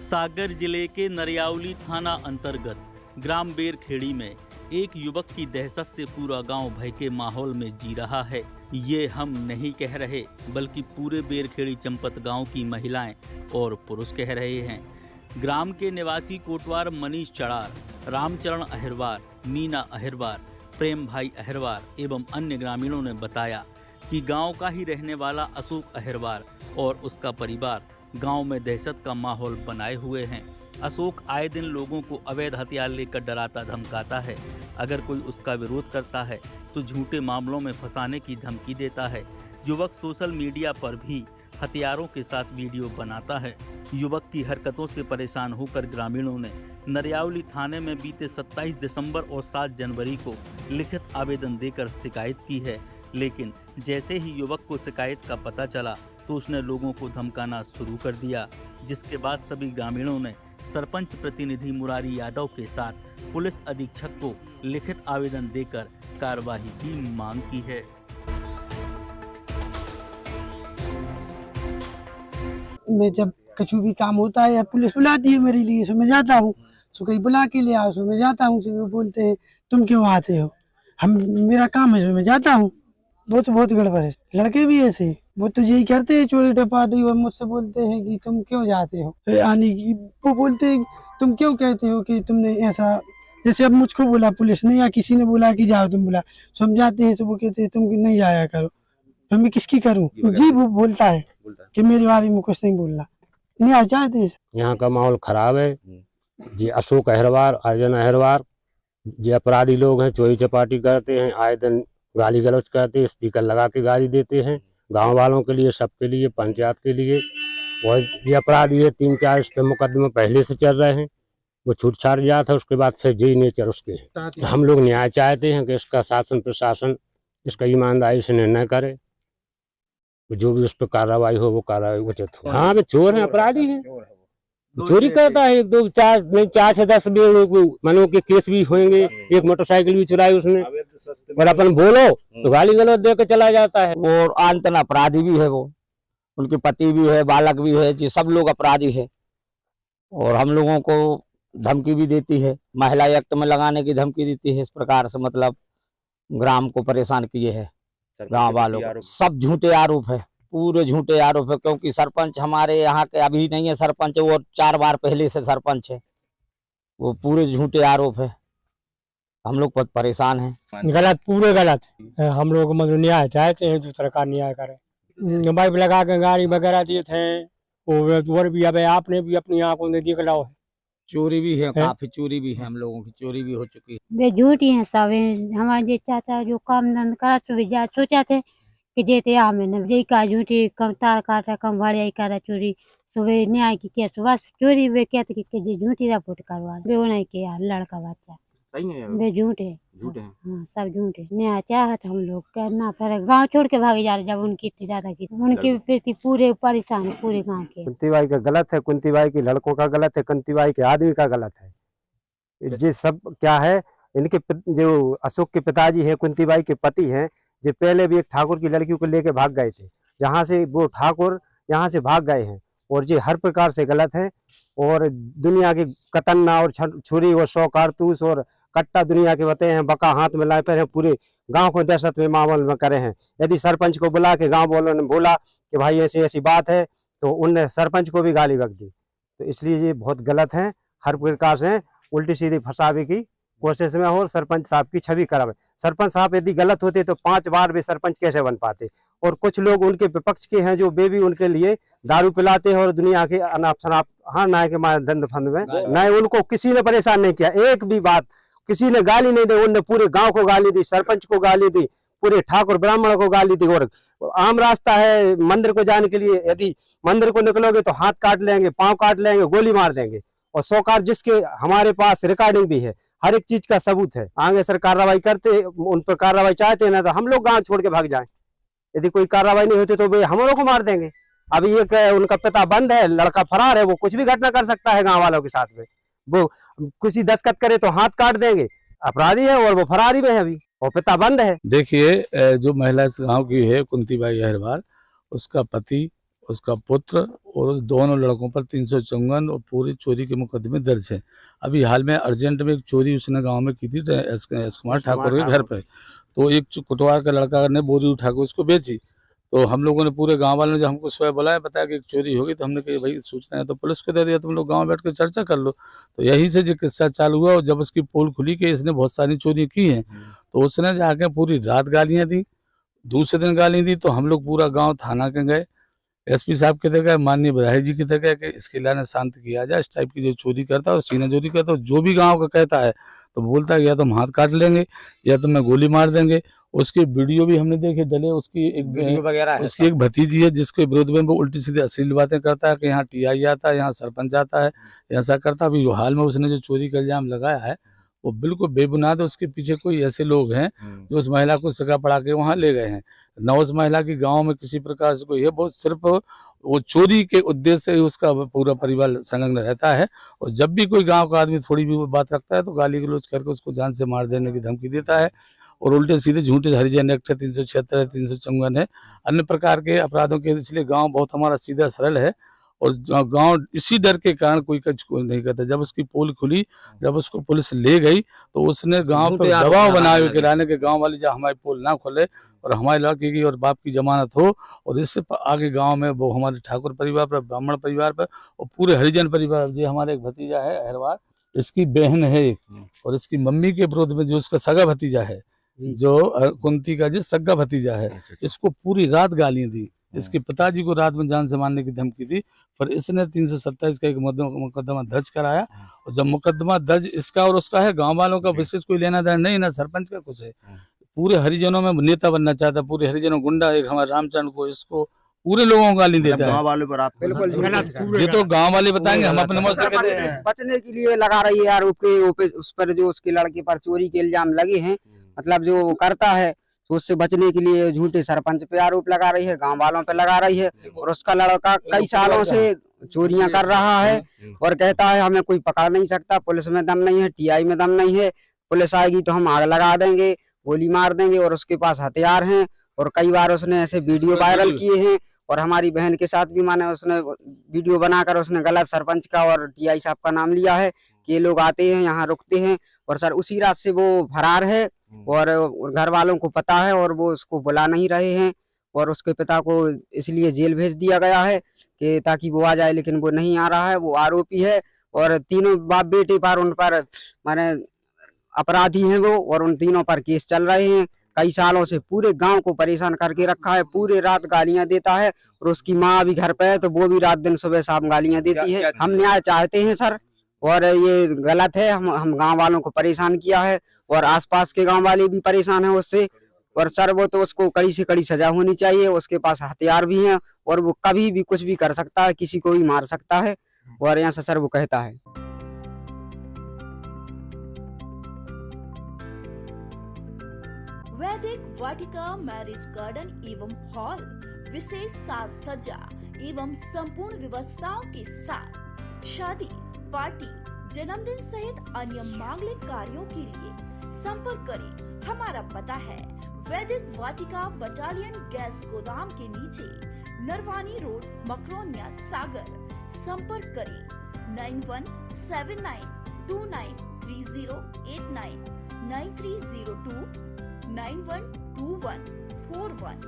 सागर जिले के नरियावली थाना अंतर्गत ग्राम बेरखेड़ी में एक युवक की दहशत से पूरा गांव भय के माहौल में जी रहा है। ये हम नहीं कह रहे बल्कि पूरे बेरखेड़ी चंपत गांव की महिलाएं और पुरुष कह रहे हैं। ग्राम के निवासी कोटवार मनीष चड़ार, रामचरण अहिरवार, मीना अहिरवार, प्रेम भाई अहिरवार एवं अन्य ग्रामीणों ने बताया कि गांव का ही रहने वाला अशोक अहिरवार और उसका परिवार गांव में दहशत का माहौल बनाए हुए हैं। अशोक आए दिन लोगों को अवैध हथियार लेकर डराता धमकाता है। अगर कोई उसका विरोध करता है तो झूठे मामलों में फंसाने की धमकी देता है। युवक सोशल मीडिया पर भी हथियारों के साथ वीडियो बनाता है। युवक की हरकतों से परेशान होकर ग्रामीणों ने नरियावली थाने में बीते 27 दिसंबर और 7 जनवरी को लिखित आवेदन देकर शिकायत की है, लेकिन जैसे ही युवक को शिकायत का पता चला तो उसने लोगों को धमकाना शुरू कर दिया, जिसके बाद सभी ग्रामीणों ने सरपंच प्रतिनिधि मुरारी यादव के साथ पुलिस अधीक्षक को लिखित आवेदन देकर कार्रवाई की मांग की है। मैं जब कुछ भी काम होता है या पुलिस बुलाती है मेरे लिए, सो मैं जाता हूँ, सो कहीं बुला के ले आओ, सो मैं जाता हूँ, सो वो बोलते हैं तुम क्यों आते हो, हम मेरा काम है, सो मैं जाता हूँ। बहुत गड़बड़ है। लड़के भी ऐसे, वो तो यही करते हैं चोरी टपाटी, और मुझसे बोलते हैं कि तुम क्यों जाते हो आने की, वो बोलते हैं तुम क्यों कहते हो कि तुमने ऐसा, जैसे अब मुझको बोला पुलिस ने या किसी ने बोला कि जाओ तुम बुला, सो हम जाते हैं, तो वो कहते हैं तुम नहीं जाया करो, तो मैं किसकी करूँ। जी वो बोलता है कि मेरे बारे में कुछ नहीं बोलना, नहीं आ चाहते। यहाँ का माहौल खराब है जी। अशोक अहिरवार, अर्जुन अहिरवार जी अपराधी लोग हैं, चोरी चपाटी करते हैं, आए दिन गाली गलौज करते हैं, स्पीकर लगा के गाली देते हैं गांव वालों के लिए, सबके लिए, पंचायत के लिए। और ये अपराधी है, 3-4 इस पे मुकदमे पहले से चल रहे हैं। वो छूट छाट गया था, उसके बाद फिर जी नेचर उसके है। हम लोग न्याय चाहते हैं कि इसका शासन प्रशासन इसका ईमानदारी से निर्णय करे, जो भी उस पर कार्रवाई हो वो कार्रवाई उचित हो। हाँ, वे चोर हैं, अपराधी हैं, चोरी करता है। 1 2 4 नहीं 4 से 10 भी मनो के केस भी होंगे। एक मोटरसाइकिल भी चुराई उसने, और अपन बोलो तो गाली गलौज दे के चला जाता है। और आंतन अपराधी भी है, वो उनके पति भी है, बालक भी है जी, सब लोग अपराधी है। और हम लोगों को धमकी भी देती है, महिला एक्ट में लगाने की धमकी देती है। इस प्रकार से मतलब ग्राम को परेशान किए है, गांव वालों को। सब झूठे आरोप है, पूरे झूठे आरोप है, क्योंकि सरपंच हमारे यहाँ के अभी नहीं है सरपंच, वो 4 बार पहले से सरपंच है। वो पूरे झूठे आरोप है, हम लोग बहुत परेशान हैं। गलत, पूरे गलत है। हम लोग मतलब न्याय चाहते हैं, जो सरकार न्याय करे। बाइक लगा के गाड़ी वगैरह दिए थे, और भी अब आपने भी अपनी आंखों से देख लो, चोरी भी है, काफी चोरी भी है, हम लोगों की चोरी भी हो चुकी है। वे झूठी हैं सब। हमारे चाचा जो काम धंधा करा सोचा थे कि देते हमें का झूठी कम तार काटा कम भाड़िया करा चोरी, सुबह न्याय की केस बस चोरी वे कहते कि झूठी रिपोर्ट करवा वे नहीं किया। लड़का बच्चा वे झूठे हाँ, सब झूठे। न्याय चाहत हम लोग करना पड़े, गांव छोड़ के भागे जा रहे जब उनकी इतनी ज्यादा की, उनकी प्रति पूरे परेशान पूरे गांव के। कुंती बाई का गलत है, कुंती बाई के लड़कों का गलत है, कुंती बाई के आदमी का गलत है। ये सब क्या है, इनके जो अशोक के पिताजी हैं, कुंती बाई के पति हैं, जो पहले भी एक ठाकुर की लड़की को लेके भाग गए थे, जहाँ से वो ठाकुर यहाँ से भाग गए हैं, और ये हर प्रकार से गलत है। और दुनिया की कतन्ना और छुरी और 100 कारतूस और कट्टा दुनिया के बते हैं, बका हाथ में लाए पर पूरे गांव को दहशत में माहौल में करे हैं। यदि सरपंच को बुला के गांव वालों ने बोला कि भाई ऐसी ऐसी बात है, तो उनने सरपंच को भी गाली बक दी। तो इसलिए ये बहुत गलत है, हर प्रकार से उल्टी सीधी फंसावे की कोशिश में हो, सरपंच साहब की छवि खराब है। सरपंच साहब यदि गलत होते तो 5 बार भी सरपंच कैसे बन पाते। और कुछ लोग उनके विपक्ष के हैं जो वे भी उनके लिए दारू पिलाते हैं और दुनिया के अनाप शनाप हाँ नाय के मारे दंड फंद में नहीं, उनको किसी ने परेशान नहीं किया, एक भी बात किसी ने गाली नहीं दी। उनने पूरे गांव को गाली दी, सरपंच को गाली दी, पूरे ठाकुर ब्राह्मण को गाली दी। और आम रास्ता है मंदिर को जाने के लिए, यदि मंदिर को निकलोगे तो हाथ काट लेंगे, पांव काट लेंगे, गोली मार देंगे। और 100 कार जिसके हमारे पास रिकॉर्डिंग भी है, हर एक चीज का सबूत है। आगे सर कार्रवाई करते, उन पर कार्रवाई चाहते हैं ना, तो हम लोग गांव छोड़ के भाग जाएं। यदि कोई कार्रवाई नहीं होती तो वे हमारों को मार देंगे। अभी एक उनका पिता बंद है, लड़का फरार है, वो कुछ भी घटना कर सकता है गांव वालों के साथ में। वो किसी दस्तखत करे तो हाथ काट देंगे, अपराधी है और वो फरारी में है अभी, और पिता बंद है। देखिए, जो महिला इस गांव की है कुंती बाई अहिरवार, उसका पति उसका पुत्र और उस दोनों लड़कों पर 354 और पूरी चोरी के मुकदमे दर्ज है। अभी हाल में अर्जेंट में एक चोरी उसने गांव में की थी एस कुमार ठाकुर के घर पे, तो एक कुटवार का लड़का ने बोरी उठा के उसको बेची। तो हम लोगों ने पूरे गांव वालों ने जब हमको सुबह बुलाया, बताया कि एक चोरी होगी, तो हमने कहा भाई सूचना है तो पुलिस को दे दिया, तुम लोग गांव बैठ कर चर्चा कर लो। तो यही से जो किस्सा चालू हुआ, और जब उसकी पोल खुली कि इसने बहुत सारी चोरी की हैं, तो उसने जाके पूरी रात गालियां दी, दूसरे दिन गाली दी। तो हम लोग पूरा गांव थाना के गए, एसपी साहब के गए, माननीय विधायक जी की गए कि इसके लाने शांत किया जाए। इस टाइप की जो चोरी करता है और सीना चोरी करता है, जो भी गांव का कहता है तो बोलता है या तो हम हाथ काट लेंगे या तो मैं गोली मार देंगे। उसकी वीडियो भी हमने देखे डले, उसकी एक वीडियो वगैरह है। उसकी एक भतीजी है जिसके विरोध में वो उल्टी सीधी अश्लील बातें करता है कि यहाँ टीआई आता है, यहाँ सरपंच आता है, ऐसा करता है। अभी हाल में उसने जो चोरी का इल्जाम लगाया है वो बिल्कुल बेबुनियाद है। उसके पीछे कोई ऐसे लोग हैं जो उस महिला को सगा पड़ा के वहाँ ले गए हैं। न उस महिला की गांव में किसी प्रकार से कोई है, वो सिर्फ वो चोरी के उद्देश्य से ही उसका पूरा परिवार संलग्न रहता है। और जब भी कोई गांव का आदमी थोड़ी भी बात रखता है तो गाली गलौज करके उसको जान से मार देने की धमकी देता है। और उल्टे सीधे झूठे हरिजन एक्ट 376 354 है, अन्य प्रकार के अपराधों के। इसलिए गांव बहुत हमारा सीधा सरल है, और गांव इसी डर के कारण कोई कुछ नहीं करता। जब उसकी पोल खुली, जब उसको पुलिस ले गई, तो उसने गांव पर दबाव बनाए गिराने के, गांव वाले जब हमारी पोल ना खोले और हमारे लड़के की और बाप की जमानत हो, और इससे आगे गांव में वो हमारे ठाकुर परिवार पर, ब्राह्मण परिवार पर और पूरे हरिजन परिवार। जो हमारे एक भतीजा है अहरवार, इसकी बहन है एक, और इसकी मम्मी के विरोध में जो उसका सगा भतीजा है, जो कुंती का जो सगा भतीजा है, इसको पूरी रात गालियां दी। इसके पिताजी को रात में जान से मारने की धमकी दी। पर इसने 327 का एक मुकदमा दर्ज कराया, और जब मुकदमा दर्ज इसका और उसका है, गांव वालों का विशेष कोई लेना देना नहीं, ना सरपंच का कुछ है। पूरे हरिजनों में नेता बनना चाहता, पूरे हरिजनों गुंडा, एक हमारे रामचंद्र को, इसको पूरे लोगों को गाली देता है। गाँव वालों पर आप बिल्कुल ये तो गांव वाले बताएंगे, हम अपने मुंह से कहते हैं। बचने के लिए लगा रही है आरोप के उस पर, जो उसके लड़के पर चोरी के इल्जाम लगे हैं, मतलब जो वो करता है, तो उससे बचने के लिए झूठे सरपंच पे आरोप लगा रही है, गांव वालों पे लगा रही है। और उसका लड़का कई सालों से चोरियां कर रहा है और कहता है हमें कोई पकड़ नहीं सकता, पुलिस में दम नहीं है, टीआई में दम नहीं है, पुलिस आएगी तो हम आग लगा देंगे, गोली मार देंगे। और उसके पास हथियार हैं, और कई बार उसने ऐसे वीडियो वायरल किए हैं। और हमारी बहन के साथ भी माने उसने वीडियो बनाकर उसने गलत सरपंच का और टीआई साहब का नाम लिया है कि ये लोग आते हैं यहाँ रुकते हैं। और सर उसी रात से वो फरार है, और घर वालों को पता है, और वो उसको बुला नहीं रहे हैं। और उसके पिता को इसलिए जेल भेज दिया गया है कि ताकि वो आ जाए, लेकिन वो नहीं आ रहा है, वो आरोपी है। और तीनों बाप बेटे पर, उन पर माने अपराधी हैं वो, और उन तीनों पर केस चल रहे हैं। कई सालों से पूरे गांव को परेशान करके रखा है, पूरे रात गालियां देता है। और उसकी माँ भी घर पे है, तो वो भी रात दिन सुबह शाम गालियां देती है। हम न्याय चाहते हैं सर, और ये गलत है। हम गांव वालों को परेशान किया है, और आसपास के गांव वाले भी परेशान हैं उससे। और सर वो तो उसको कड़ी से कड़ी सजा होनी चाहिए। उसके पास हथियार भी हैं, और वो कभी भी कुछ भी कर सकता है, किसी को भी मार सकता है। और यहाँ से सर वो कहता है। वैदिक वाटिका मैरिज गार्डन एवं हॉल विशेष साज सज्जा एवं संपूर्ण व्यवस्थाओं के साथ शादी, पार्टी, जन्मदिन सहित अन्य मांगलिक कार्यों के लिए संपर्क करें। हमारा पता है वैदिक वाटिका बटालियन गैस गोदाम के नीचे, नरवानी रोड, मकरोनिया, सागर। संपर्क करें 9179293089 9302 912141।